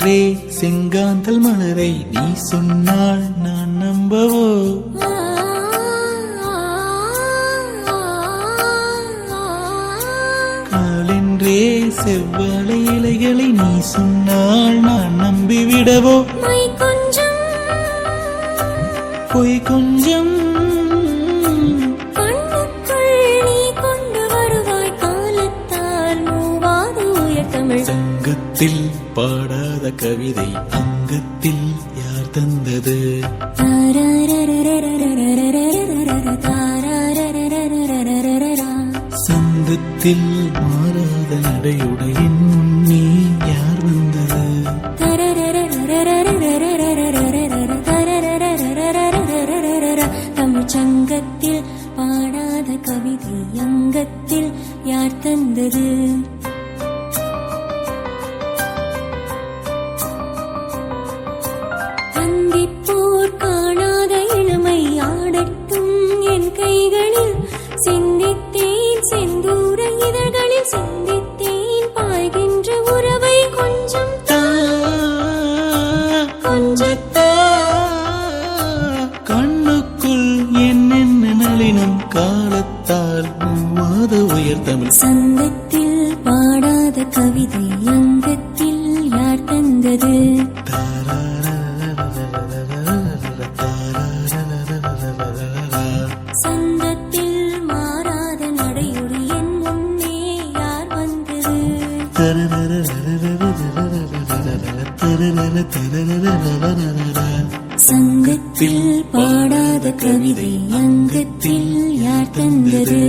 காலென்றே செங்காந்தல் மலரை நீ சொன்னால் நான் நம்பவோ? காலென்றே செவ்வாழை இலைகளை நீ சொன்னால் நான் நம்பிவிடவோ? பொய் கொஞ்சம் சங்கத்தில் பாடாத கவிதை அங்கத்தில் யார் தந்தது? சங்கத்தில் மாறாத நடையுடைய முன்னே யார் வந்தது? தமிழ் சங்கத்தில் பாடாத கவிதை அங்கத்தில் யார் தந்தது? அந்திப்போர் காணாத இளமை ஆடட்டும் என் கைகளில், சிந்தித்தேன் செந்தூர இதழ்களில், சிந்தித்தேன் பாய்கின்ற உறவை கொஞ்சம் கொஞ்சத்தா கண்ணுக்குள் என்னென்ன நளினம் காலத்தால் மாத உயர் தமிழ். சங்கத்தில் பாடாத கவிதை அங்கத்தில் யார் தந்தது? சங்கத்தில் மாறாத நடையுடு என் முன்னே யார் வந்தது? சங்கத்தில் பாடாத கவிதை அங்கத்தில் யார் தந்தது?